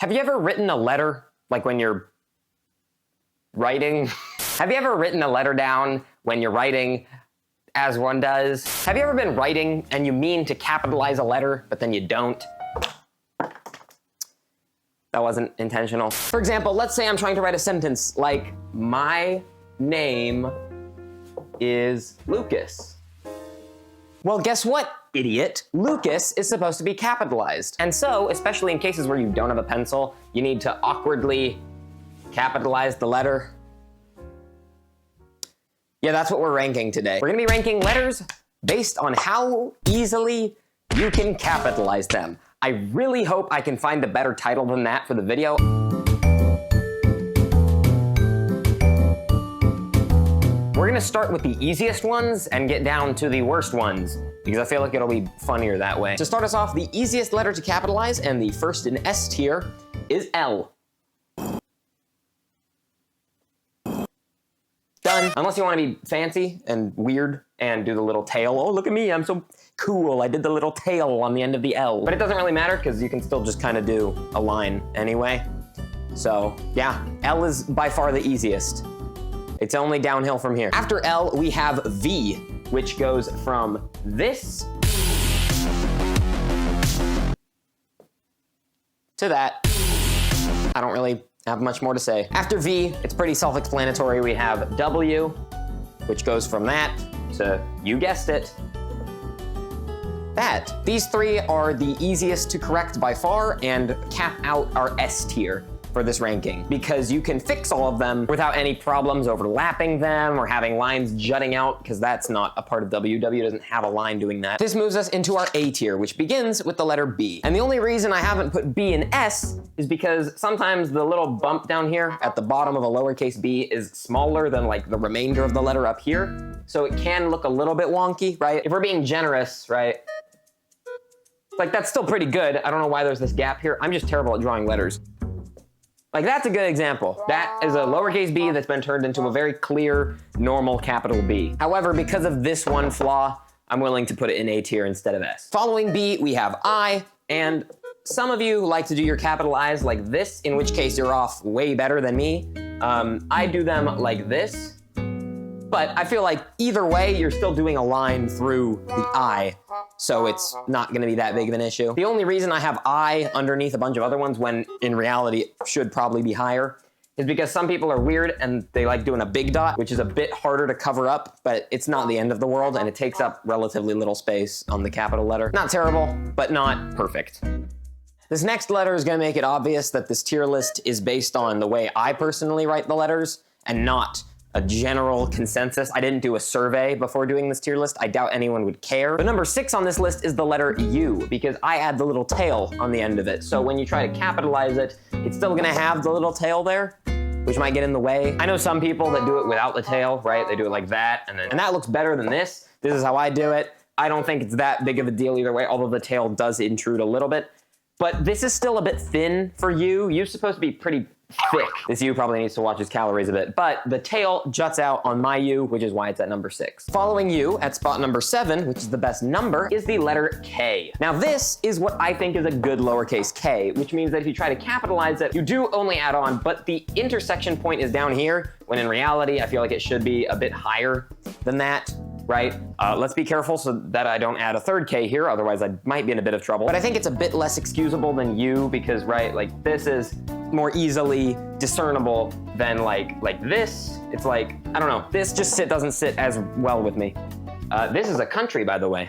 Have you ever written a letter, like when you're writing? Have you ever written a letter down when you're writing, as one does? Have you ever been writing and you mean to capitalize a letter, but then you don't? That wasn't intentional. For example, let's say I'm trying to write a sentence like, my name is Lucas. Well, guess what, idiot? Lucas is supposed to be capitalized. And so, especially in cases where you don't have a pencil, you need to awkwardly capitalize the letter. Yeah, that's what we're ranking today. We're gonna be ranking letters based on how easily you can capitalize them. I really hope I can find a better title than that for the video. We're gonna start with the easiest ones and get down to the worst ones, because I feel like it'll be funnier that way. To start us off, the easiest letter to capitalize, and the first in S tier, is L. Done. Unless you want to be fancy and weird and do the little tail. Oh, look at me, I'm so cool. I did the little tail on the end of the L. But it doesn't really matter because you can still just kind of do a line anyway. So yeah, L is by far the easiest. It's only downhill from here. After L, we have V, which goes from this to that. I don't really have much more to say. After V, it's pretty self-explanatory. We have W, which goes from that to, you guessed it, that. These three are the easiest to correct by far and cap out our S tier for this ranking, because you can fix all of them without any problems overlapping them or having lines jutting out, because that's not a part of W. W doesn't have a line doing that. This moves us into our A tier, which begins with the letter B. And the only reason I haven't put B in S is because sometimes the little bump down here at the bottom of a lowercase b is smaller than like the remainder of the letter up here. So it can look a little bit wonky, right? If we're being generous, right? Like that's still pretty good. I don't know why there's this gap here. I'm just terrible at drawing letters. Like that's a good example. That is a lowercase b that's been turned into a very clear, normal capital B. However, because of this one flaw, I'm willing to put it in A tier instead of S. Following B, we have I, and some of you like to do your capital I's like this, in which case you're off way better than me. I do them like this, but I feel like either way, you're still doing a line through the I, so it's not gonna be that big of an issue. The only reason I have I underneath a bunch of other ones when in reality it should probably be higher is because some people are weird and they like doing a big dot, which is a bit harder to cover up, but it's not the end of the world and it takes up relatively little space on the capital letter. Not terrible, but not perfect. This next letter is gonna make it obvious that this tier list is based on the way I personally write the letters and not a general consensus. I didn't do a survey before doing this tier list. I doubt anyone would care. But number 6 on this list is the letter U, because I add the little tail on the end of it. So when you try to capitalize it, it's still gonna have the little tail there, which might get in the way. I know some people that do it without the tail, right? They do it like that, and that looks better than this. This is how I do it. I don't think it's that big of a deal either way, although the tail does intrude a little bit. But this is still a bit thin for U. U's supposed to be pretty thick. This U probably needs to watch his calories a bit, but the tail juts out on my U, which is why it's at number 6. Following U at spot number 7, which is the best number, is the letter K. Now this is what I think is a good lowercase k, which means that if you try to capitalize it, you do only add on, but the intersection point is down here, when in reality, I feel like it should be a bit higher than that. Right? Let's be careful so that I don't add a third K here, otherwise I might be in a bit of trouble. But I think it's a bit less excusable than U because, right, like this is more easily discernible than like this. It's like, I don't know, this just doesn't sit as well with me. This is a country, by the way.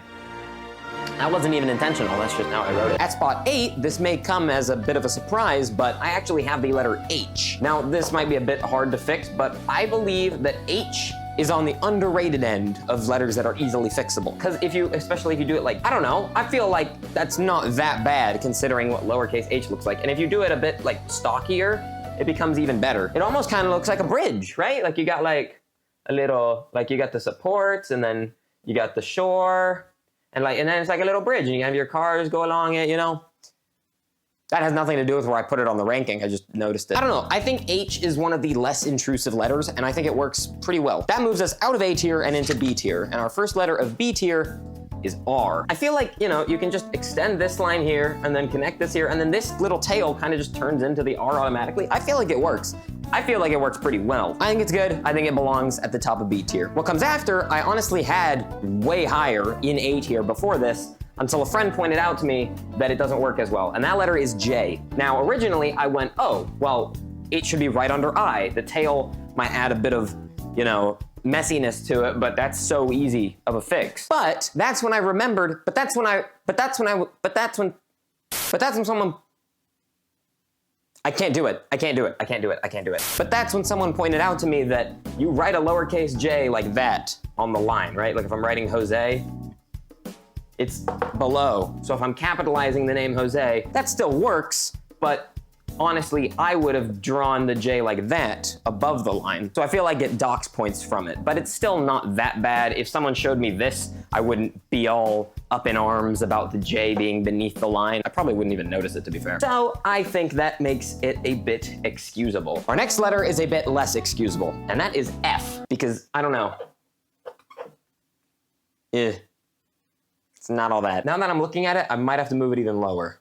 That wasn't even intentional, that's just how I wrote it. At spot 8, this may come as a bit of a surprise, but I actually have the letter H. Now, this might be a bit hard to fix, but I believe that H is on the underrated end of letters that are easily fixable. Because especially if you do it like, I don't know, I feel like that's not that bad considering what lowercase h looks like. And if you do it a bit like stockier, it becomes even better. It almost kind of looks like a bridge, right? Like you got like a little, like you got the supports and then you got the shore and then it's like a little bridge and you have your cars go along it, you know? That has nothing to do with where I put it on the ranking, I just noticed it. I don't know, I think H is one of the less intrusive letters, and I think it works pretty well. That moves us out of A tier and into B tier, and our first letter of B tier is R. I feel like, you know, you can just extend this line here and then connect this here, and then this little tail kind of just turns into the R automatically. I feel like it works. I feel like it works pretty well. I think it's good. I think it belongs at the top of B tier. What comes after, I honestly had way higher in A tier before this, until a friend pointed out to me that it doesn't work as well, and that letter is J. Now, originally I went, oh, well, it should be right under I. The tail might add a bit of, you know, messiness to it, but that's so easy of a fix. But that's when I remembered, but that's when someone, I can't do it. But that's when someone pointed out to me that you write a lowercase j like that on the line, right? Like if I'm writing Jose, it's below. So if I'm capitalizing the name Jose, that still works, but honestly, I would have drawn the J like that above the line. So I feel like it docks points from it, but it's still not that bad. If someone showed me this, I wouldn't be all up in arms about the J being beneath the line. I probably wouldn't even notice it, to be fair. So I think that makes it a bit excusable. Our next letter is a bit less excusable, and that is F, because I don't know. It's not all that. Now that I'm looking at it, I might have to move it even lower,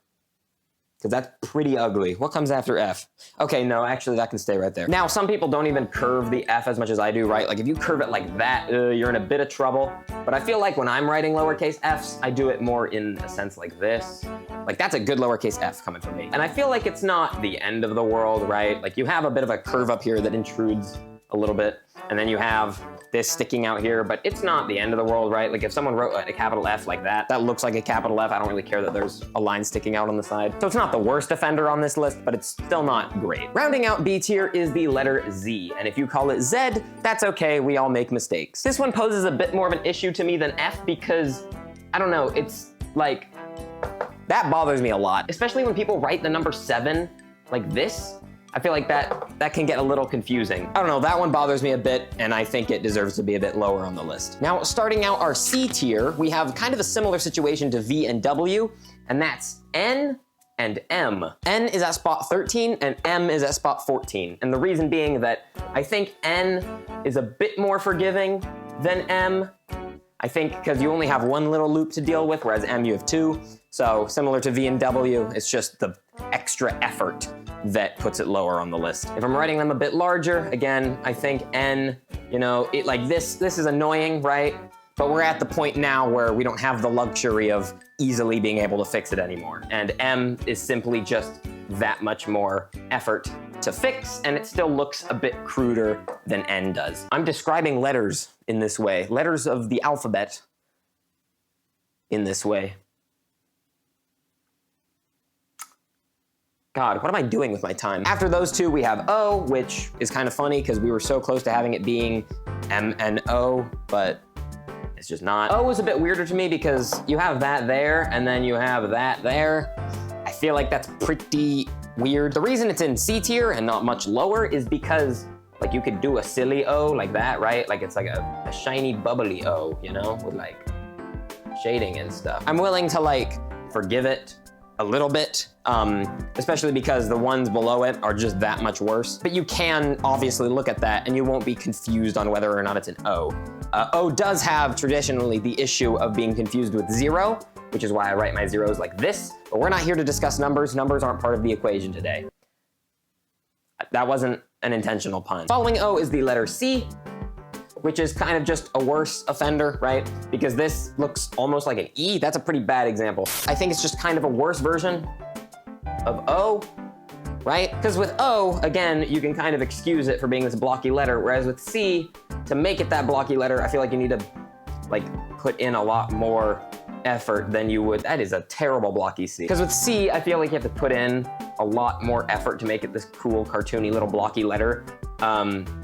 because that's pretty ugly. What comes after F? Okay, no, actually that can stay right there. Now, some people don't even curve the F as much as I do, right? Like if you curve it like that, you're in a bit of trouble. But I feel like when I'm writing lowercase f's, I do it more in a sense like this. Like that's a good lowercase f coming from me. And I feel like it's not the end of the world, right? Like you have a bit of a curve up here that intrudes a little bit, and then you have this sticking out here, but it's not the end of the world, right? Like if someone wrote a capital F like that, that looks like a capital F. I don't really care that there's a line sticking out on the side. So it's not the worst offender on this list, but it's still not great. Rounding out B tier is the letter Z, and if you call it Z, that's okay, we all make mistakes. This one poses a bit more of an issue to me than F because, I don't know, it's like, that bothers me a lot, especially when people write the number 7 like this. I feel like that can get a little confusing. I don't know, that one bothers me a bit, and I think it deserves to be a bit lower on the list. Now, starting out our C tier, we have kind of a similar situation to V and W, and that's N and M. N is at spot 13, and M is at spot 14. And the reason being that I think N is a bit more forgiving than M. I think because you only have one little loop to deal with, whereas M you have 2. So similar to V and W, it's just the extra effort that puts it lower on the list. If I'm writing them a bit larger, again, I think N, you know, it like this is annoying, right? But we're at the point now where we don't have the luxury of easily being able to fix it anymore. And M is simply just that much more effort to fix, and it still looks a bit cruder than N does. I'm describing letters in this way, letters of the alphabet in this way. God, what am I doing with my time? After those two, we have O, which is kind of funny because we were so close to having it being M and O, but it's just not. O is a bit weirder to me because you have that there, and then you have that there. I feel like that's pretty weird. The reason it's in C tier and not much lower is because like you could do a silly O like that, right? Like it's like a shiny bubbly O, you know, with like shading and stuff. I'm willing to like forgive it a little bit, especially because the ones below it are just that much worse. But you can obviously look at that and you won't be confused on whether or not it's an O. O does have traditionally the issue of being confused with 0, which is why I write my zeros like this, but we're not here to discuss numbers. Numbers aren't part of the equation today. That wasn't an intentional pun. Following O is the letter C, which is kind of just a worse offender, right? Because this looks almost like an E. That's a pretty bad example. I think it's just kind of a worse version of O, right? Because with O, again, you can kind of excuse it for being this blocky letter, whereas with C, to make it that blocky letter, I feel like you need to like put in a lot more effort than you would. That is a terrible blocky C. Because with C, I feel like you have to put in a lot more effort to make it this cool, cartoony little blocky letter.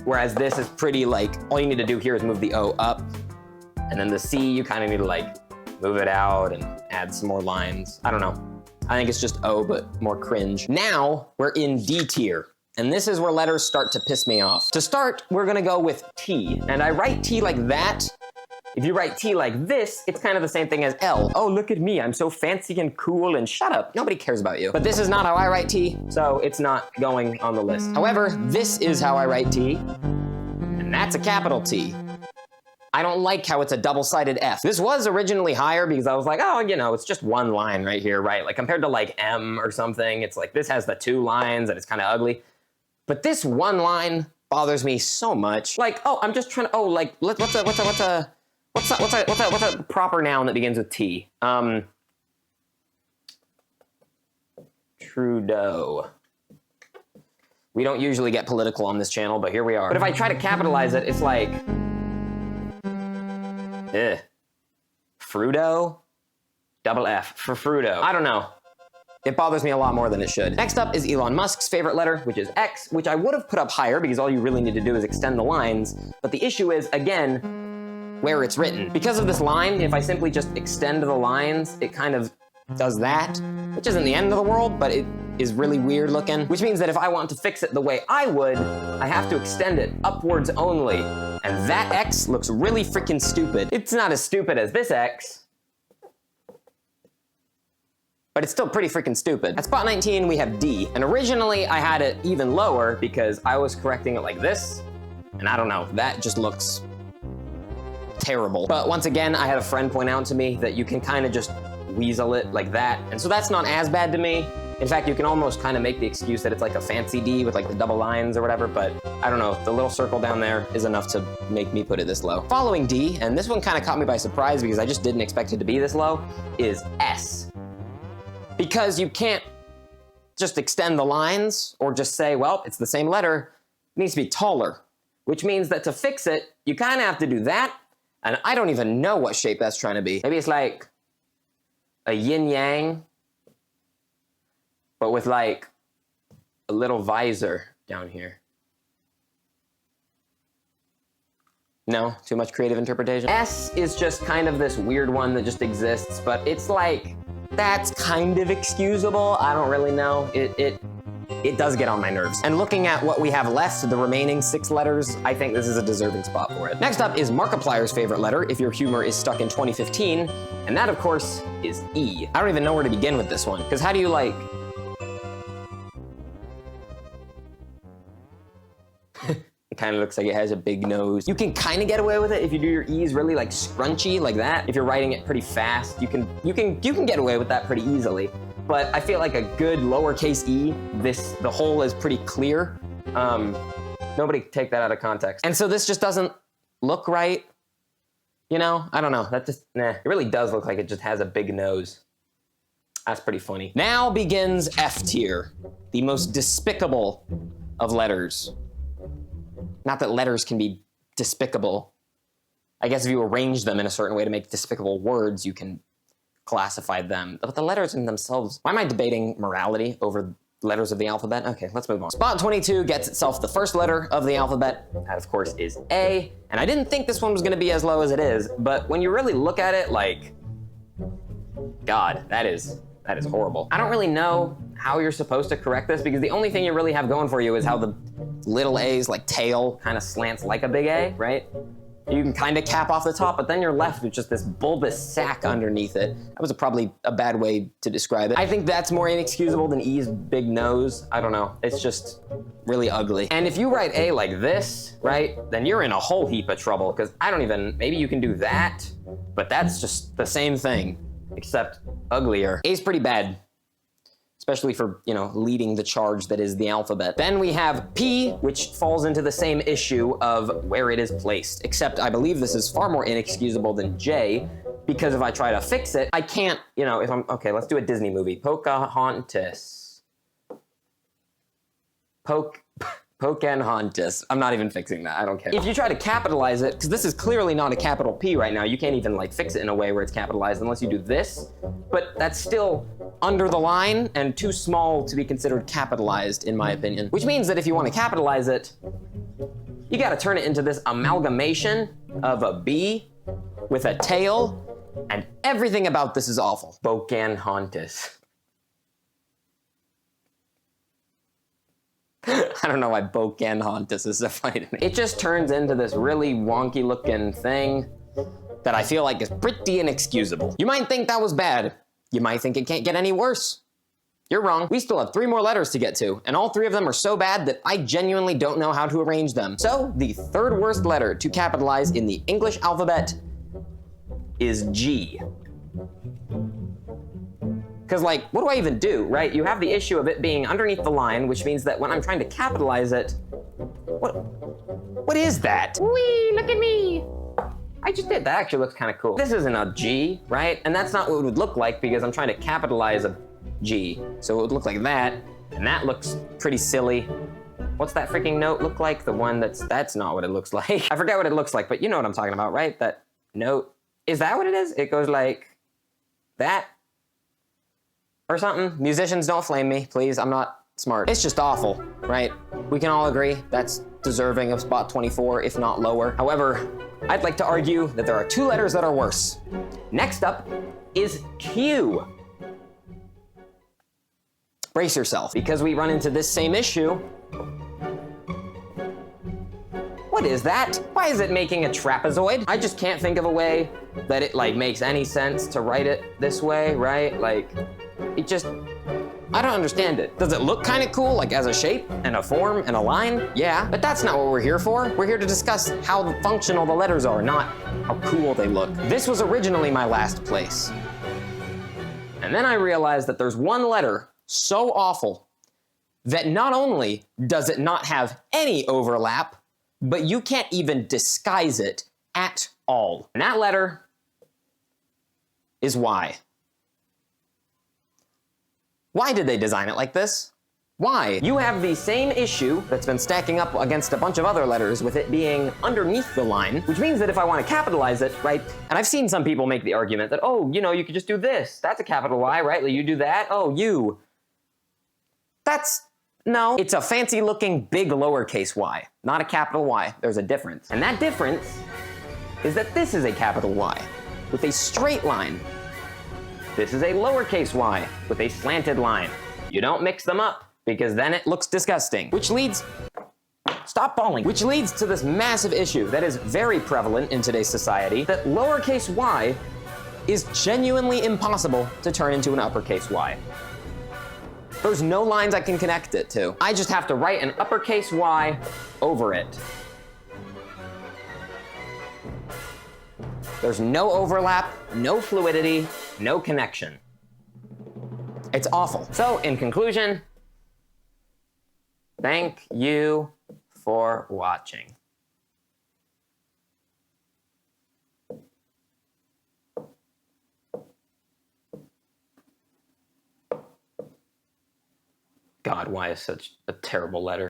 Whereas this is pretty like, all you need to do here is move the O up, and then the C, you kind of need to like move it out and add some more lines. I don't know. I think it's just O, but more cringe. Now we're in D tier, and this is where letters start to piss me off. To start, we're gonna go with T, and I write T like that. If you write T like this, it's kind of the same thing as L. Oh, look at me, I'm so fancy and cool, and shut up, nobody cares about you. But this is not how I write T, so it's not going on the list. However, this is how I write T, and that's a capital T. I don't like how it's a double-sided F. This was originally higher because I was like, oh, you know, it's just one line right here, right? Like compared to like M or something, it's like this has the 2 lines and it's kind of ugly. But this one line bothers me so much. Like, oh, I'm just trying to, oh, like, what's a proper noun that begins with T? Trudeau. We don't usually get political on this channel, but here we are. But if I try to capitalize it, it's like, Frudo? Double F for Frudo. I don't know. It bothers me a lot more than it should. Next up is Elon Musk's favorite letter, which is X, which I would have put up higher because all you really need to do is extend the lines. But the issue is, again, where it's written. Because of this line, if I simply just extend the lines, it kind of does that, which isn't the end of the world, but it is really weird looking, which means that if I want to fix it the way I would, I have to extend it upwards only. And that X looks really freaking stupid. It's not as stupid as this X, but it's still pretty freaking stupid. At spot 19, we have D. And originally I had it even lower because I was correcting it like this. And I don't know, that just looks terrible. But once again, I had a friend point out to me that you can kind of just weasel it like that. And so that's not as bad to me. In fact, you can almost kind of make the excuse that it's like a fancy D with like the double lines or whatever, but I don't know, the little circle down there is enough to make me put it this low. Following D, and this one kind of caught me by surprise because I just didn't expect it to be this low, is S. Because you can't just extend the lines or just say, well, it's the same letter, it needs to be taller, which means that to fix it, you kind of have to do that, and I don't even know what shape that's trying to be. Maybe it's like a yin-yang, but with like a little visor down here. No, too much creative interpretation. S is just kind of this weird one that just exists, but it's like, that's kind of excusable. I don't really know. It does get on my nerves. And looking at what we have left, the remaining 6 letters, I think this is a deserving spot for it. Next up is Markiplier's favorite letter, if your humor is stuck in 2015, and that, of course, is E. I don't even know where to begin with this one, because how do you, like... It kind of looks like it has a big nose. You can kind of get away with it if you do your E's really like scrunchy like that. If you're writing it pretty fast, you can get away with that pretty easily. But I feel like a good lowercase e, the whole is pretty clear. Nobody take that out of context. And so this just doesn't look right. You know, I don't know, that just, nah. It really does look like it just has a big nose. That's pretty funny. Now begins F tier, the most despicable of letters. Not that letters can be despicable. I guess if you arrange them in a certain way to make despicable words, you can classify them. But the letters in themselves, why am I debating morality over letters of the alphabet? Okay, let's move on. Spot 22 gets itself the first letter of the alphabet. That, of course, is A. And I didn't think this one was gonna be as low as it is, but when you really look at it, like, God, that is horrible. I don't really know how you're supposed to correct this because the only thing you really have going for you is how the little a's, like tail, kind of slants like a big A, right? You can kind of cap off the top, but then you're left with just this bulbous sack underneath it. That was probably a bad way to describe it. I think that's more inexcusable than E's big nose. I don't know, it's just really ugly. And if you write A like this, right, then you're in a whole heap of trouble because maybe you can do that, but that's just the same thing, except uglier. A's pretty bad, especially for, you know, leading the charge that is the alphabet. Then we have P, which falls into the same issue of where it is placed, except I believe this is far more inexcusable than J, because if I try to fix it, I can't, you know, okay, let's do a Disney movie. Pocahontas. Pocahontas. I'm not even fixing that, I don't care. If you try to capitalize it, because this is clearly not a capital P right now, you can't even like fix it in a way where it's capitalized unless you do this, but that's still under the line and too small to be considered capitalized in my opinion. Which means that if you want to capitalize it, you gotta turn it into this amalgamation of a B with a tail, and everything about this is awful. Pocahontas. I don't know why Pocahontas is so funny to me. It just turns into this really wonky looking thing that I feel like is pretty inexcusable. You might think that was bad. You might think it can't get any worse. You're wrong. We still have 3 more letters to get to, and all 3 of them are so bad that I genuinely don't know how to arrange them. So, the 3rd worst letter to capitalize in the English alphabet is G. Because, like, what do I even do, right? You have the issue of it being underneath the line, which means that when I'm trying to capitalize it, what is that? Whee, look at me. I just did. That actually looks kind of cool. This isn't a G, right? And that's not what it would look like because I'm trying to capitalize a G. So it would look like that, and that looks pretty silly. What's that freaking note look like? The one that's not what it looks like. I forget what it looks like, but you know what I'm talking about, right? That note. Is that what it is? It goes like that or something. Musicians, don't flame me, please. I'm not smart. It's just awful, right? We can all agree that's deserving of spot 24, if not lower. However, I'd like to argue that there are 2 letters that are worse. Next up is Q. Brace yourself, because we run into this same issue. What is that? Why is it making a trapezoid? I just can't think of a way that it like makes any sense to write it this way, right? Like, it just, I don't understand it. Does it look kind of cool, like as a shape and a form and a line? Yeah, but that's not what we're here for. We're here to discuss how functional the letters are, not how cool they look. This was originally my last place. And then I realized that there's one letter so awful that not only does it not have any overlap, but you can't even disguise it at all. And that letter is Y. Why did they design it like this? Why? You have the same issue that's been stacking up against a bunch of other letters with it being underneath the line, which means that if I want to capitalize it, right, and I've seen some people make the argument that, oh, you know, you could just do this. That's a capital Y, right? Like you do that, oh, you. No, it's a fancy looking big lowercase y, not a capital Y. There's a difference. And that difference is that this is a capital Y with a straight line. This is a lowercase y with a slanted line. You don't mix them up because then it looks disgusting. Which leads to this massive issue that is very prevalent in today's society, that lowercase y is genuinely impossible to turn into an uppercase Y. There's no lines I can connect it to. I just have to write an uppercase Y over it. There's no overlap, no fluidity, no connection. It's awful. So, in conclusion, thank you for watching. God, why is such a terrible letter?